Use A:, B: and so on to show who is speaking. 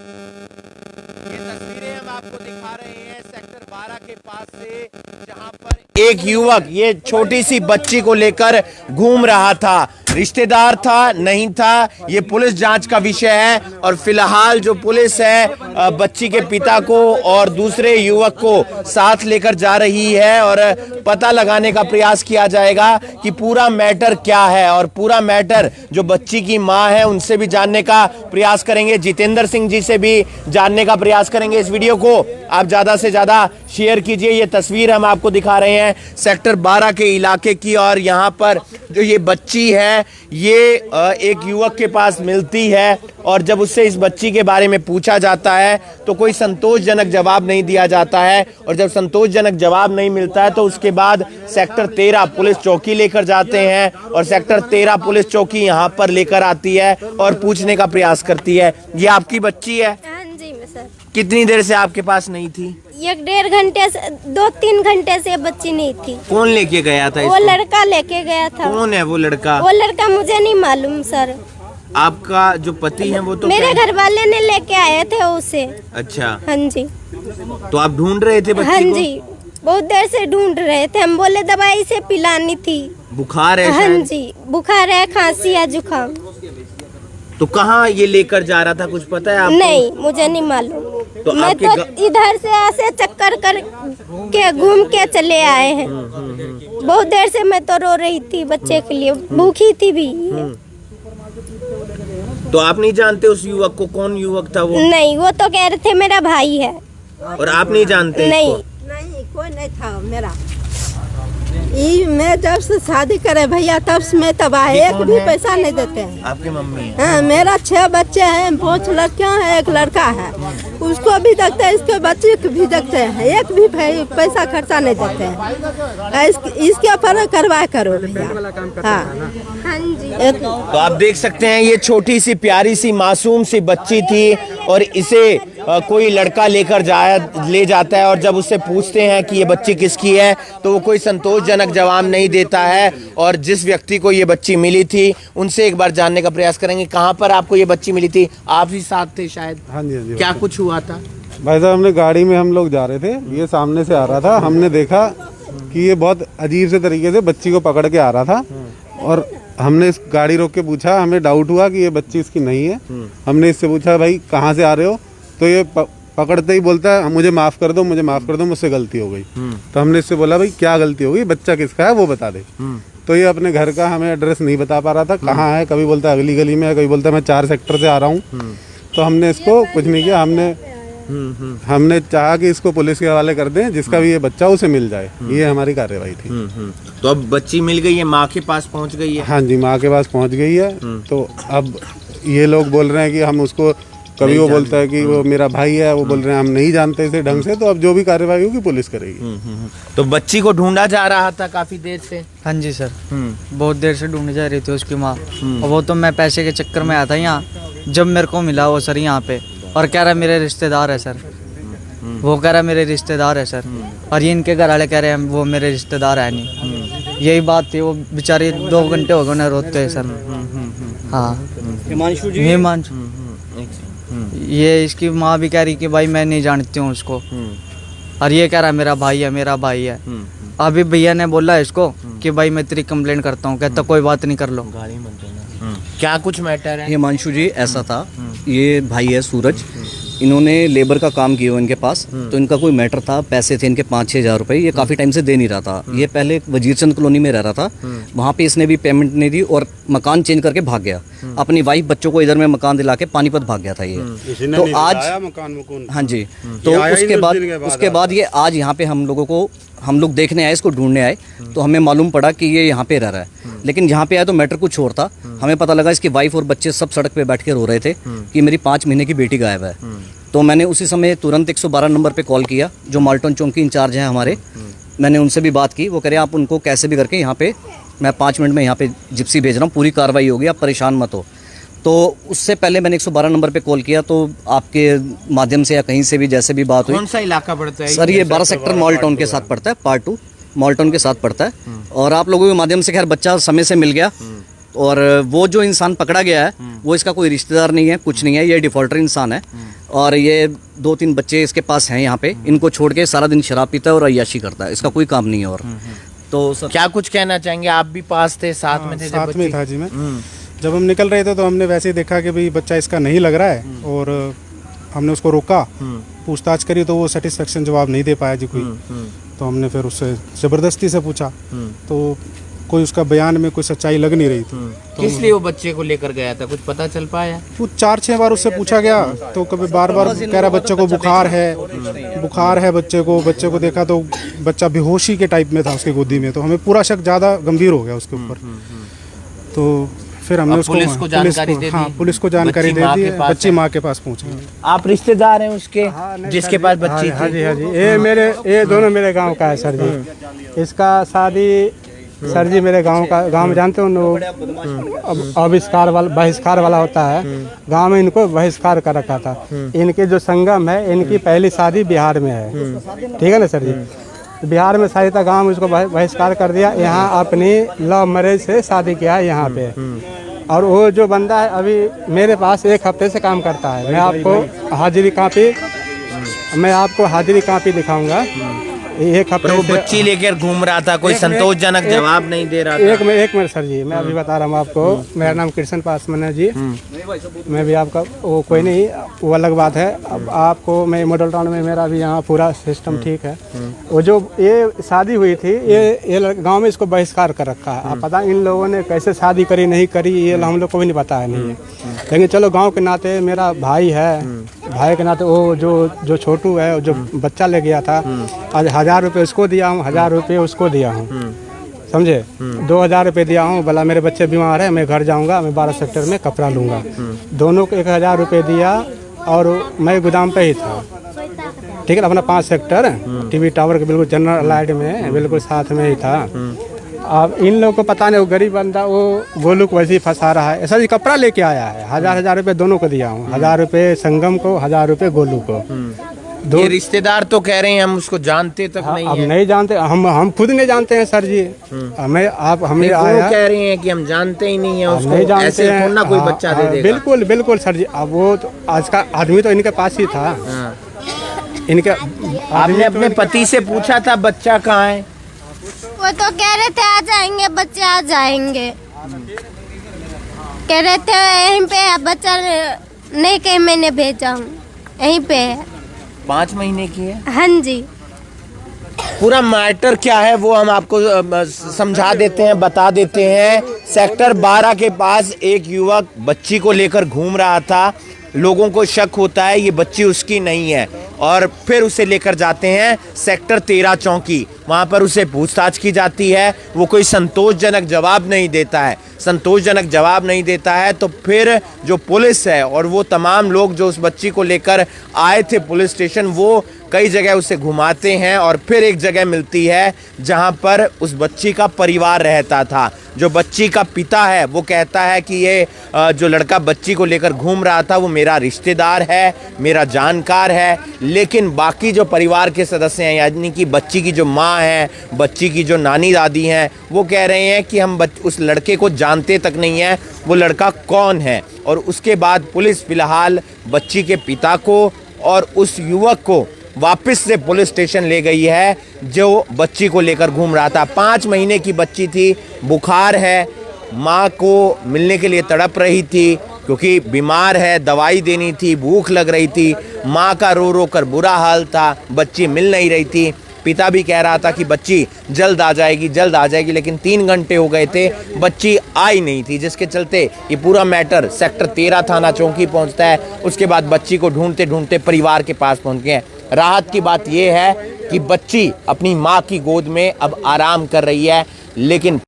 A: ये तस्वीरें हम आपको दिखा रहे हैं सेक्टर 12 के पास से, जहां पर एक युवक ये छोटी सी बच्ची को लेकर घूम रहा था। रिश्तेदार था नहीं था, ये पुलिस जांच का विषय है। और फिलहाल जो पुलिस है बच्ची के पिता को और दूसरे युवक को साथ लेकर जा रही है और पता लगाने का प्रयास किया जाएगा कि पूरा मैटर क्या है। और पूरा मैटर जो बच्ची की मां है उनसे भी जानने का प्रयास करेंगे, जितेंद्र सिंह जी से भी जानने का प्रयास करेंगे। इस वीडियो को आप ज्यादा से ज्यादा शेयर कीजिए। ये तस्वीर हम आपको दिखा रहे हैं सेक्टर 12 के इलाके की, और यहाँ पर जो ये बच्ची है ये एक युवक के पास मिलती है, और जब उससे इस बच्ची के बारे में पूछा जाता है तो कोई संतोषजनक जवाब नहीं दिया जाता है। और जब संतोषजनक जवाब नहीं मिलता है तो उसके बाद सेक्टर 13 पुलिस चौकी लेकर जाते हैं, और सेक्टर 13 पुलिस चौकी यहाँ पर लेकर आती है और पूछने का प्रयास करती है। ये आपकी बच्ची है?
B: हाँ जी सर।
A: कितनी देर से आपके पास नहीं थी?
B: 1-1.5 घंटे से 2-3 घंटे से बच्ची नहीं थी।
A: कौन लेके गया था
B: वो
A: इसको?
B: लड़का लेके गया था।
A: कौन है वो लड़का?
B: वो लड़का मुझे नहीं मालूम सर।
A: आपका जो पति है वो तो
B: मेरे घर वाले ने लेके आए थे उसे।
A: अच्छा,
B: हाँ जी।
A: तो आप ढूंढ रहे थे बच्ची
B: हाँ
A: को?
B: जी, बहुत देर से ढूंढ रहे थे। हम बोले दवाई से पिलानी थी।
A: बुखार है
B: हाँ
A: शायद?
B: जी, बुखार है, खांसी है, जुकाम।
A: तो कहाँ ये लेकर जा रहा था, कुछ पता है आपको?
B: नहीं, मुझे नहीं मालूम।
A: तो
B: मैं
A: आपके
B: तो इधर से ऐसे चक्कर कर के घूम के चले आए हैं। बहुत देर से मैं तो रो रही थी बच्चे के लिए, भूखी थी भी।
A: तो आप नहीं जानते उस युवक को? कौन युवक था वो?
B: नहीं, वो तो कह रहे थे मेरा भाई है।
A: और आप नहीं जानते
B: नहीं।
A: इसको?
C: नहीं, कोई नहीं था मेरा। ये मैं जब से शादी करे भैया तब से मैं तब आए, एक भी पैसा नहीं देते हैं।
A: आपकी मम्मी है?
C: हाँ, मेरा 6 बच्चे हैं, 5 लड़कियां हैं, 1 लड़का है। उसको भी देखते हैं, इसके बच्चे को भी देखते हैं, एक भी पैसा खर्चा नहीं देते हैं। इसके पर करवाया करो भैया। हाँ
B: हाँ जी।
A: तो आप देख सकते हैं ये छोटी सी प्यारी सी मासूम सी बच्ची थी, और इसे कोई लड़का लेकर ले जाता है। और जब उससे पूछते हैं कि ये बच्ची किसकी है तो वो कोई संतोषजनक जवाब नहीं देता है। और जिस व्यक्ति को ये बच्ची मिली थी उनसे एक बार जानने का प्रयास करेंगे। कहाँ पर आपको ये बच्ची मिली थी? आप भी साथ थे शायद?
D: हाँ जी, हाँ जी।
A: क्या कुछ हुआ था?
D: भाई साहब, हमने गाड़ी में हम लोग जा रहे थे, ये सामने से आ रहा था। हमने देखा कि ये बहुत अजीब से तरीके से बच्ची को पकड़ के आ रहा था, और हमने इस गाड़ी रोक के पूछा। हमें डाउट हुआ कि ये बच्ची इसकी नहीं है। हमने इससे पूछा भाई कहाँ से आ रहे हो, तो ये पकड़ते ही बोलता है मुझे माफ़ कर दो, मुझे माफ़ कर दो, मुझसे गलती हो गई। तो हमने इससे बोला भाई क्या गलती हो गई, बच्चा किसका है वो बता दे। तो ये अपने घर का हमें एड्रेस नहीं बता पा रहा था, कहाँ है। कभी बोलता है अगली गली में है, कभी बोलता है मैं 4 सेक्टर से आ रहा हूँ। तो हमने इसको कुछ नहीं किया। हमने चाहा कि इसको पुलिस के हवाले कर दें, जिसका भी ये बच्चा उसे मिल जाए। ये हमारी कार्रवाई थी।
A: तो अब बच्ची मिल गई है, माँ के पास पहुँच गई है?
D: हाँ जी, माँ के पास पहुँच गई है। तो अब ये लोग बोल रहे हैं कि हम उसको, कभी वो बोलता है कि वो मेरा भाई है, वो बोल रहे हैं हम नहीं जानते इसे ढंग से। तो अब जो भी कार्रवाई होगी पुलिस करेगी।
A: तो बच्ची को ढूंढा जा रहा था काफी देर से?
E: हाँ जी सर, बहुत देर से ढूंढी जा रही थी उसकी माँ। और वो तो मैं पैसे के चक्कर में आया था यहाँ, जब मेरे को मिला वो सर यहाँ पे, और कह रहा मेरे रिश्तेदार है सर। वो कह रहा मेरे रिश्तेदार है सर, और ये इनके घर वाले कह रहे हैं वो मेरे रिश्तेदार है नहीं। यही बात थी। वो बेचारी 2 घंटे हो गए उन्हें रोते हैं सर। हाँ, हिमांशु। ये इसकी माँ भी कह रही कि भाई मैं नहीं जानती हूँ उसको, और ये कह रहा मेरा भाई है, मेरा भाई है। अभी भैया ने बोला इसको कि भाई मैं तेरी कंप्लेंट करता हूँ। कहता कोई बात नहीं, कर लो।
A: क्या कुछ मैटर है?
F: हिमांशु जी, ऐसा था, ये भाई है सूरज, इन्होंने लेबर का काम किया इनके पास। तो इनका कोई मैटर था, पैसे थे इनके 5-6 हज़ार रुपये। ये काफ़ी टाइम से दे नहीं रहा था। ये पहले वजीरचंद कॉलोनी में रह रहा था, वहाँ पे इसने भी पेमेंट नहीं दी और मकान चेंज करके भाग गया। अपनी वाइफ बच्चों को इधर में मकान दिला के पानीपत भाग गया था ये। तो आज हाँ जी, तो उसके बाद ये आज यहाँ पे हम लोग देखने आए, इसको ढूंढने आए। तो हमें मालूम पड़ा कि ये यहाँ पे रह रहा है। लेकिन यहाँ पे आए तो मैटर कुछ और था। हमें पता लगा इसकी वाइफ और बच्चे सब सड़क पे बैठ के रो रहे थे कि मेरी 5 महीने की बेटी गायब है। तो मैंने उसी समय तुरंत 112 नंबर पे कॉल किया, जो माल्टन चौक की इंचार्ज हैं हमारे। मैंने उनसे भी बात की। वो कह रहे आप उनको कैसे भी करके यहाँ पे, मैं 5 मिनट में यहाँ पे जिप्सी भेज रहा हूँ, पूरी कार्रवाई होगी, आप परेशान मत हो। तो उससे पहले मैंने 112 नंबर पे कॉल किया, तो आपके माध्यम से या कहीं से भी जैसे भी बात हुई।
A: कौन सा इलाका पड़ता है
F: सर? ये 12 सेक्टर मॉल टाउन के साथ पड़ता है, पार्ट 2 मॉल टाउन के साथ पड़ता है। और आप लोगों के माध्यम से खैर बच्चा समय से मिल गया। और वो जो इंसान पकड़ा गया है वो इसका कोई रिश्तेदार नहीं है, कुछ नहीं है, ये डिफॉल्टर इंसान है। और ये 2-3 बच्चे इसके पास हैं यहाँ पे, इनको छोड़ के सारा दिन शराब पीता है और अय्याशी करता है, इसका कोई काम नहीं है। और तो सर
A: क्या कुछ कहना चाहेंगे? आप भी पास थे, साथ में थे जब
G: साथ में
A: बच्ची-
G: था जी मैं। जब हम निकल रहे थे तो हमने वैसे ही देखा कि भाई बच्चा इसका नहीं लग रहा है, और हमने उसको रोका, पूछताछ करी तो वो सेटिस्फेक्शन जवाब नहीं दे पाया जी कोई। तो हमने फिर उससे ज़बरदस्ती से पूछा तो कोई उसका बयान में कोई सच्चाई लग नहीं रही थी।
A: किस लिए वो बच्चे को लेकर गया था, कुछ पता चल पाया?
G: वो 4-6 बार उससे पूछा गया तो कभी बार बार कह रहा बच्चे को बुखार है बच्चे को देखा तो बच्चा बेहोशी के टाइप में था उसकी गोदी में, तो हमें पूरा शक ज़्यादा गंभीर हो गया उसके ऊपर। तो फिर हमने उसको पुलिस को जानकारी दे दी, बच्ची माँ के पास पहुँच गई।
A: आप रिश्तेदार हैं उसके जिसके पास बच्ची
H: हाँ
A: थी?
H: जी हाँ जी, ये दोनों मेरे गांव का है सर जी। इसका शादी सर जी मेरे गांव में जानते हो बहिष्कार वाला होता है, गांव में इनको बहिष्कार कर रखा था। इनके जो संगम है, इनकी पहली शादी बिहार में है, ठीक है ना सर जी। बिहार में शादी था, गांव में इसको बहिष्कार कर दिया। यहाँ अपनी लव मैरिज से शादी किया है यहाँ पे। और वो जो बंदा है अभी मेरे पास 1 हफ्ते से काम करता है। मैं आपको हाजिरी कापी दिखाऊंगा। 1 हफ्ते
A: तो वो
H: से
A: बच्ची लेकर घूम रहा था, कोई संतोषजनक जवाब नहीं दे रहा था।
H: एक मिनट सर जी, मैं अभी बता रहा हूँ आपको। मेरा नाम कृष्ण पासवान है जी। मैं भी आपका वो कोई नहीं, वो अलग बात है। अब आपको मैं मॉडल टाउन में, मेरा भी यहाँ पूरा सिस्टम ठीक है। वो जो ये शादी हुई थी, ये गांव में इसको बहिष्कार कर रखा है। अब पता इन लोगों ने कैसे शादी करी नहीं करी, ये हम लोग को भी नहीं पता है नहीं। लेकिन चलो गाँव के नाते मेरा भाई है, भाई के नाते वो जो छोटू है, जो बच्चा ले गया था, आज 1000 रुपये उसको दिया हूँ, 1000 रुपये उसको दिया हूँ, समझे। 2000 रुपये दिया हूँ, बोला मेरे बच्चे बीमार है, मैं घर जाऊँगा, मैं 12 सेक्टर में कपड़ा लूँगा। दोनों को 1000 रुपये दिया, और मैं गोदाम पे ही था, ठीक है, अपना 5 सेक्टर टीवी टावर के बिल्कुल जनरल लाइट में बिल्कुल साथ में ही था। अब इन लोगों को पता नहीं, वो गरीब बंदा वो गोलू को वैसे ही फंसा रहा है। ऐसा जी कपड़ा लेके आया है, 1000 रुपये दोनों को दिया हूँ, 1000 रुपये संगम को, 1000 रुपये गोलू को।
A: ये रिश्तेदार तो कह रहे हैं हम उसको जानते तक नहीं
H: अब
A: है।
H: नहीं जानते, हम खुद नहीं जानते हैं सर जी। हमें हमने
A: वो
H: आया
A: कह रहे हैं कि हम जानते ही नहीं है
H: हम
A: उसको,
H: नहीं जानते
A: ऐसे
H: हैं।
A: थोड़ा ना कोई
H: हाँ,
A: बच्चा दे
H: हाँ,
A: देगा।
H: बिल्कुल सर जी। अब वो तो आज का आदमी तो इनके पास ही था। इनके
A: आपने अपने पति से पूछा था बच्चा कहाँ है?
B: वो तो कह रहे थे आ जाएंगे बच्चे, आ जाएंगे कह रहे थे, यहीं पे है बच्चा, नहीं कहीं मैंने भेजा हूँ, यहीं पे है।
A: 5 महीने की है।
B: हाँ जी।
A: पूरा मैटर क्या है वो हम आपको समझा देते हैं, बता देते हैं। सेक्टर 12 के पास एक युवक बच्ची को लेकर घूम रहा था। लोगों को शक होता है ये बच्ची उसकी नहीं है, और फिर उसे लेकर जाते हैं सेक्टर 13 चौकी। वहाँ पर उसे पूछताछ की जाती है। वो कोई संतोषजनक जवाब नहीं देता है। संतोषजनक जवाब नहीं देता है तो फिर जो पुलिस है और वो तमाम लोग जो उस बच्ची को लेकर आए थे पुलिस स्टेशन, वो कई जगह उसे घुमाते हैं और फिर एक जगह मिलती है जहां पर उस बच्ची का परिवार रहता था। जो बच्ची का पिता है वो कहता है कि ये जो लड़का बच्ची को लेकर घूम रहा था वो मेरा रिश्तेदार है, मेरा जानकार है। लेकिन बाकी जो परिवार के सदस्य हैं, यानी कि बच्ची की जो माँ है, बच्ची की जो नानी दादी हैं, वो कह रहे हैं कि हम उस लड़के को जानते तक नहीं है वो लड़का कौन है। और उसके बाद पुलिस फिलहाल बच्ची के पिता को और उस युवक को वापस से पुलिस स्टेशन ले गई है जो बच्ची को लेकर घूम रहा था। 5 महीने की बच्ची थी, बुखार है, माँ को मिलने के लिए तड़प रही थी क्योंकि बीमार है, दवाई देनी थी, भूख लग रही थी, माँ का रो रो कर बुरा हाल था, बच्ची मिल नहीं रही थी। पिता भी कह रहा था कि बच्ची जल्द आ जाएगी, लेकिन 3 घंटे हो गए थे, बच्ची आई नहीं थी, जिसके चलते ये पूरा मैटर सेक्टर 13 थाना चौकी पहुंचता है। उसके बाद बच्ची को ढूंढते ढूंढते परिवार के पास पहुंच गए। राहत की बात यह है कि बच्ची अपनी माँ की गोद में अब आराम कर रही है, लेकिन